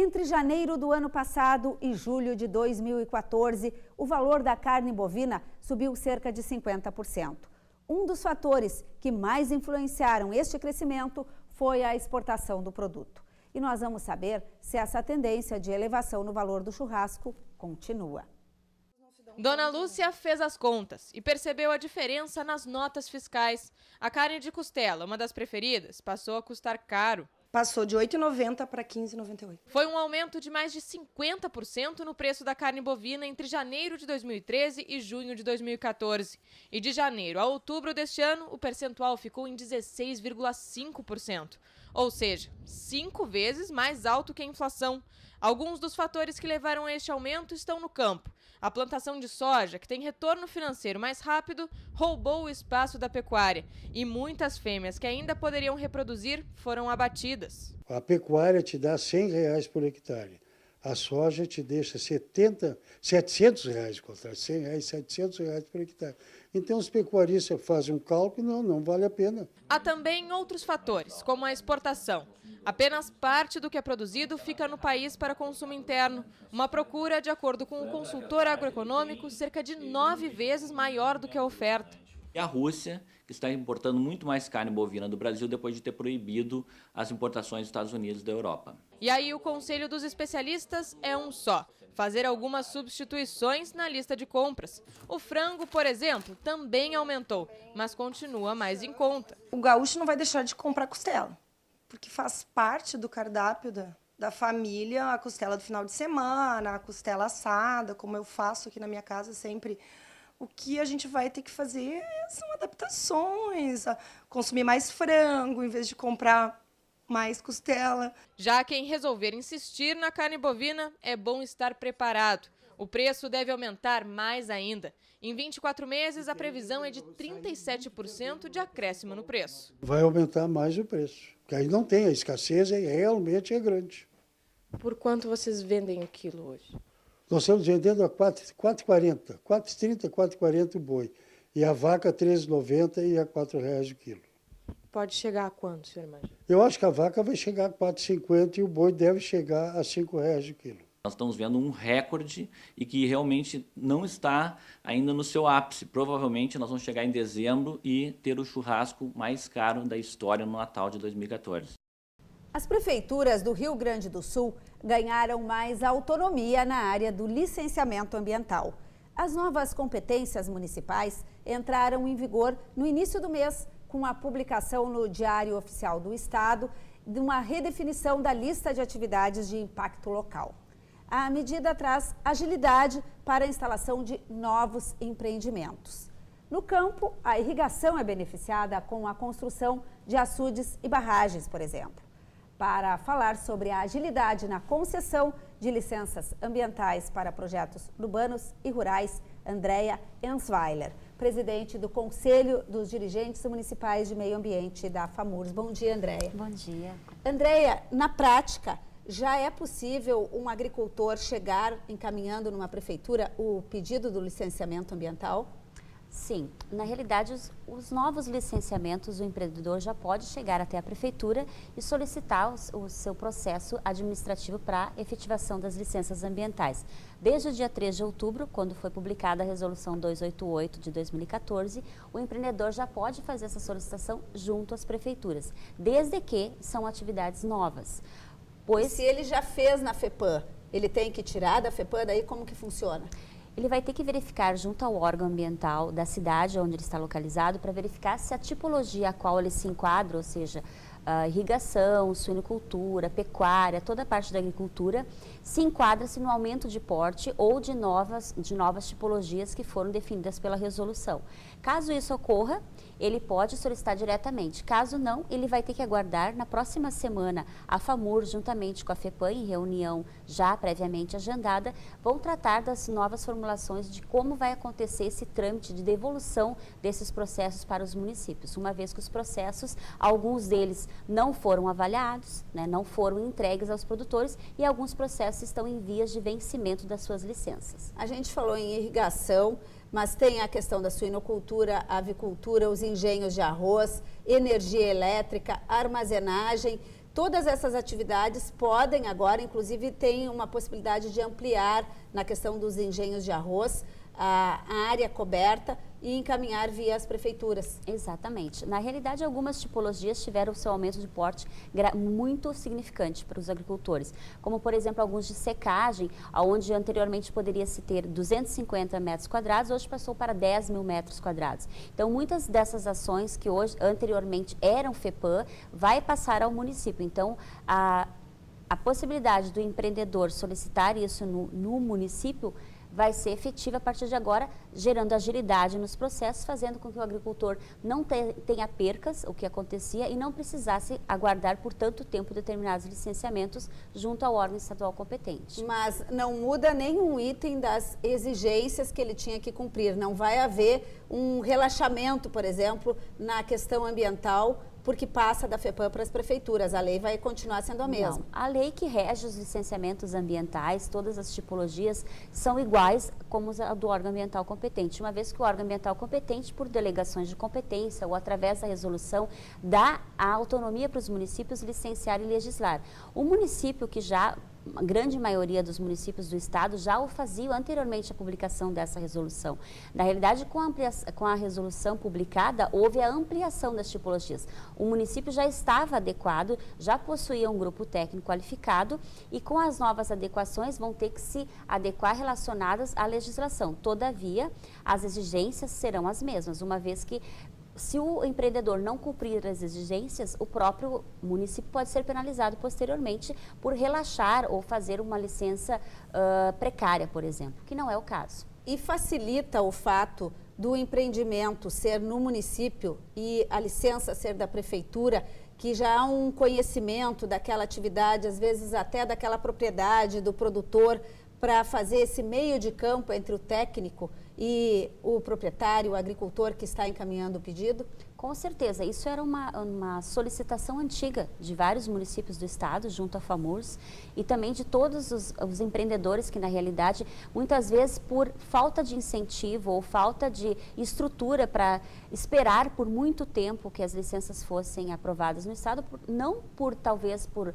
Entre janeiro do ano passado e julho de 2014, o valor da carne bovina subiu cerca de 50%. Um dos fatores que mais influenciaram este crescimento foi a exportação do produto. E nós vamos saber se essa tendência de elevação no valor do churrasco continua. Dona Lúcia fez as contas e percebeu a diferença nas notas fiscais. A carne de costela, uma das preferidas, passou a custar caro. Passou de R$ 8,90 para R$ 15,98. Foi um aumento de mais de 50% no preço da carne bovina entre janeiro de 2013 e junho de 2014. E de janeiro a outubro deste ano, o percentual ficou em 16,5%. Ou seja, 5 vezes mais alto que a inflação. Alguns dos fatores que levaram a este aumento estão no campo. A plantação de soja, que tem retorno financeiro mais rápido, roubou o espaço da pecuária. E muitas fêmeas que ainda poderiam reproduzir foram abatidas. A pecuária te dá R$ 100 por hectare. A soja te deixa R$ 700, contrário, R$ 100, R$ 700 por hectare. Então os pecuaristas fazem um cálculo, não vale a pena. Há também outros fatores, como a exportação. Apenas parte do que é produzido fica no país para consumo interno. Uma procura, de acordo com o consultor agroeconômico, cerca de 9 vezes maior do que a oferta. E a Rússia, que está importando muito mais carne bovina do Brasil depois de ter proibido as importações dos Estados Unidos e da Europa. E aí o conselho dos especialistas é um só: fazer algumas substituições na lista de compras. O frango, por exemplo, também aumentou, mas continua mais em conta. O gaúcho não vai deixar de comprar costela, porque faz parte do cardápio da família, a costela do final de semana, a costela assada, como eu faço aqui na minha casa sempre. O que a gente vai ter que fazer são adaptações, consumir mais frango em vez de comprar mais costela. Já quem resolver insistir na carne bovina, é bom estar preparado. O preço deve aumentar mais ainda. Em 24 meses, a previsão é de 37% de acréscimo no preço. Vai aumentar mais o preço, porque aí não tem, a escassez realmente é grande. Por quanto vocês vendem o quilo hoje? Nós estamos vendendo a 4,40, 4,30, 4,40 o boi. E a vaca 13,90 e a R$ 4,00 o quilo. Pode chegar a quanto, senhor imagina? Eu acho que a vaca vai chegar a 4,50 e o boi deve chegar a R$ 5,00 o quilo. Nós estamos vendo um recorde e que realmente não está ainda no seu ápice. Provavelmente nós vamos chegar em dezembro e ter o churrasco mais caro da história no Natal de 2014. As prefeituras do Rio Grande do Sul ganharam mais autonomia na área do licenciamento ambiental. As novas competências municipais entraram em vigor no início do mês, com a publicação no Diário Oficial do Estado de uma redefinição da lista de atividades de impacto local. A medida traz agilidade para a instalação de novos empreendimentos. No campo, a irrigação é beneficiada com a construção de açudes e barragens, por exemplo. Para falar sobre a agilidade na concessão de licenças ambientais para projetos urbanos e rurais, Andréia Ensweiler, presidente do Conselho dos Dirigentes Municipais de Meio Ambiente da FAMURS. Bom dia, Andréia. Bom dia. Andréia, na prática, já é possível um agricultor chegar encaminhando numa prefeitura o pedido do licenciamento ambiental? Sim, na realidade os novos licenciamentos, o empreendedor já pode chegar até a prefeitura e solicitar o seu processo administrativo para efetivação das licenças ambientais. Desde o dia 3 de outubro, quando foi publicada a resolução 288 de 2014, o empreendedor já pode fazer essa solicitação junto às prefeituras, desde que são atividades novas. Pois se ele já fez na FEPAM, ele tem que tirar da FEPAM, daí como que funciona? Ele vai ter que verificar junto ao órgão ambiental da cidade onde ele está localizado para verificar se a tipologia a qual ele se enquadra, ou seja, irrigação, suinocultura, pecuária, toda a parte da agricultura, se enquadra-se no aumento de porte ou de novas tipologias que foram definidas pela resolução. Caso isso ocorra, ele pode solicitar diretamente. Caso não, ele vai ter que aguardar na próxima semana. A FAMURS, juntamente com a FEPAM, em reunião já previamente agendada, vão tratar das novas formulações de como vai acontecer esse trâmite de devolução desses processos para os municípios, uma vez que os processos, alguns deles não foram avaliados, não foram entregues aos produtores e alguns processos estão em vias de vencimento das suas licenças. A gente falou em irrigação, mas tem a questão da suinocultura, avicultura, os engenhos de arroz, energia elétrica, armazenagem. todas essas atividades podem agora, inclusive tem uma possibilidade de ampliar na questão dos engenhos de arroz, a área coberta e encaminhar via as prefeituras. Exatamente. Na realidade, algumas tipologias tiveram seu aumento de porte muito significante para os agricultores, como, por exemplo, alguns de secagem, onde anteriormente poderia-se ter 250 metros quadrados, hoje passou para 10 mil metros quadrados. Então, muitas dessas ações que hoje, anteriormente eram FEPAM, vai passar ao município. Então, a possibilidade do empreendedor solicitar isso no município vai ser efetiva a partir de agora, gerando agilidade nos processos, fazendo com que o agricultor não tenha percas, o que acontecia, e não precisasse aguardar por tanto tempo determinados licenciamentos junto ao órgão estadual competente. Mas não muda nenhum item das exigências que ele tinha que cumprir. Não vai haver um relaxamento, por exemplo, na questão ambiental, porque passa da FEPAM para as prefeituras. A lei vai continuar sendo a mesma. Não, a lei que rege os licenciamentos ambientais, todas as tipologias, são iguais como a do órgão ambiental competente, uma vez que o órgão ambiental competente, por delegações de competência ou através da resolução, dá a autonomia para os municípios licenciar e legislar. O município que já... A grande maioria dos municípios do estado já o faziam anteriormente à publicação dessa resolução. Na realidade, com a resolução publicada, houve a ampliação das tipologias. O município já estava adequado, já possuía um grupo técnico qualificado e com as novas adequações vão ter que se adequar relacionadas à legislação. Todavia, as exigências serão as mesmas, uma vez que se o empreendedor não cumprir as exigências, o próprio município pode ser penalizado posteriormente por relaxar ou fazer uma licença precária, por exemplo, que não é o caso. E facilita o fato do empreendimento ser no município e a licença ser da prefeitura, que já há um conhecimento daquela atividade, às vezes até daquela propriedade, do produtor, para fazer esse meio de campo entre o técnico e o proprietário, o agricultor que está encaminhando o pedido? Com certeza, isso era uma solicitação antiga de vários municípios do estado, junto à FAMURS, e também de todos os empreendedores que, na realidade, muitas vezes por falta de incentivo ou falta de estrutura para esperar por muito tempo que as licenças fossem aprovadas no estado, talvez por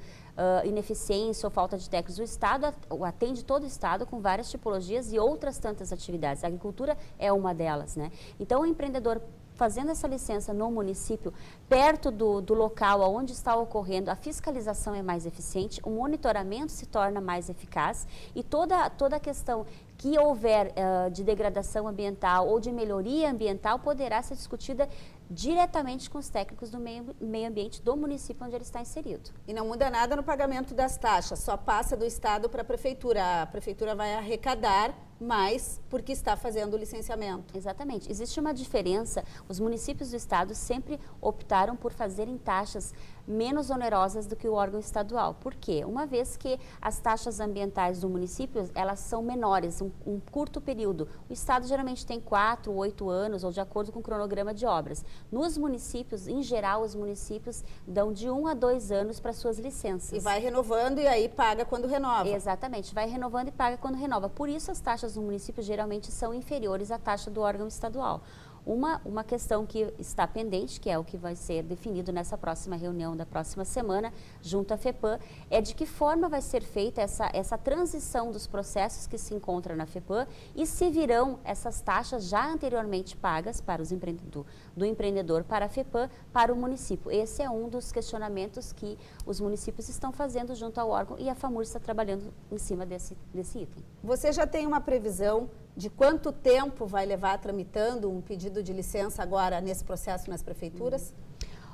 ineficiência ou falta de técnicos, o estado atende todo o estado com várias tipologias e outras tantas atividades. A agricultura é uma delas, né? Então, o empreendedor fazendo essa licença no município, perto do local onde está ocorrendo, a fiscalização é mais eficiente, o monitoramento se torna mais eficaz e toda a questão que houver de degradação ambiental ou de melhoria ambiental poderá ser discutida diretamente com os técnicos do meio ambiente do município onde ele está inserido. E não muda nada no pagamento das taxas, só passa do estado para a prefeitura. A prefeitura vai arrecadar mais porque está fazendo o licenciamento. Exatamente. Existe uma diferença. Os municípios do estado sempre optaram por fazerem taxas menos onerosas do que o órgão estadual. Por quê? Uma vez que as taxas ambientais do município, elas são menores, um curto período. O estado geralmente tem 4, 8 anos, ou de acordo com o cronograma de obras. Nos municípios, em geral, os municípios dão de 1 a 2 anos para suas licenças. E vai renovando e aí paga quando renova. Exatamente, vai renovando e paga quando renova. Por isso as taxas no município geralmente são inferiores à taxa do órgão estadual. Uma questão que está pendente, que é o que vai ser definido nessa próxima reunião da próxima semana, junto à FEPAM, é de que forma vai ser feita essa transição dos processos que se encontram na FEPAM e se virão essas taxas já anteriormente pagas para os do empreendedor para a FEPAM, para o município. Esse é um dos questionamentos que os municípios estão fazendo junto ao órgão e a FAMURS está trabalhando em cima desse item. Você já tem uma previsão de quanto tempo vai levar tramitando um pedido de licença agora nesse processo nas prefeituras?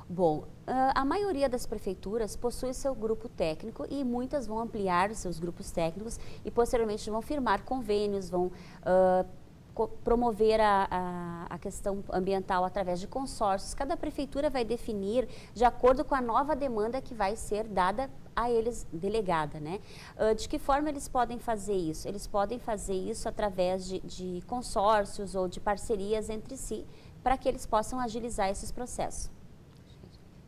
Bom, a maioria das prefeituras possui seu grupo técnico e muitas vão ampliar os seus grupos técnicos e posteriormente vão firmar convênios, vão promover a questão ambiental através de consórcios. Cada prefeitura vai definir de acordo com a nova demanda que vai ser dada a eles delegada, né? De que forma eles podem fazer isso? Eles podem fazer isso através de consórcios ou de parcerias entre si, para que eles possam agilizar esses processos.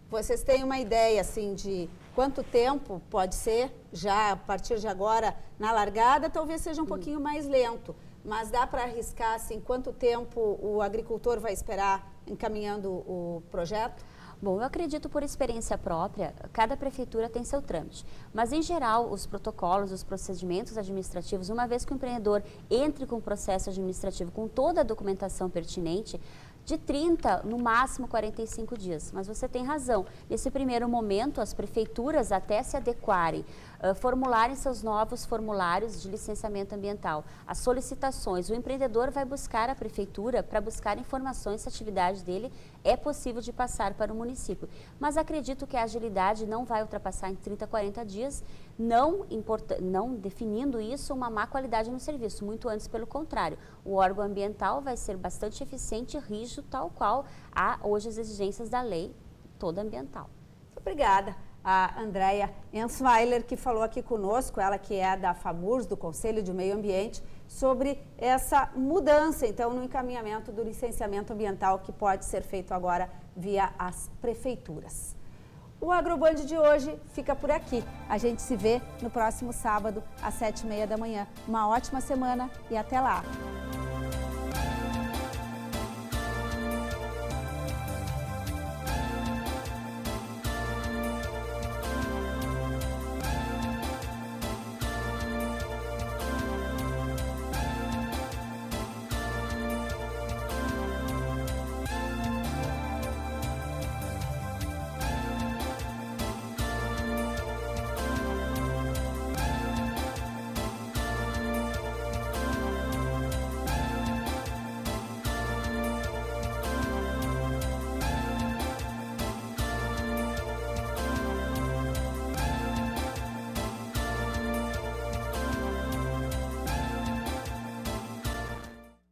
Vocês têm uma ideia, assim, de quanto tempo pode ser, já a partir de agora, na largada, talvez seja um pouquinho mais lento, mas dá para arriscar, assim, quanto tempo o agricultor vai esperar encaminhando o projeto? Bom, eu acredito por experiência própria, cada prefeitura tem seu trâmite, mas em geral os protocolos, os procedimentos administrativos, uma vez que o empreendedor entre com o processo administrativo com toda a documentação pertinente, de 30, no máximo 45 dias. Mas você tem razão, nesse primeiro momento as prefeituras até se adequarem, formularem seus novos formulários de licenciamento ambiental, as solicitações, o empreendedor vai buscar a prefeitura para buscar informações se a atividade dele é possível de passar para o município. Mas acredito que a agilidade não vai ultrapassar em 30, 40 dias, não definindo isso uma má qualidade no serviço, muito antes pelo contrário. O órgão ambiental vai ser bastante eficiente e rígido, tal qual há hoje as exigências da lei toda ambiental. Obrigada. A Andréia Ensweiler, que falou aqui conosco, ela que é da FAMURS, do Conselho de Meio Ambiente, sobre essa mudança, então, no encaminhamento do licenciamento ambiental que pode ser feito agora via as prefeituras. O Agroband de hoje fica por aqui. A gente se vê no próximo sábado, às 7h30 da manhã. Uma ótima semana e até lá!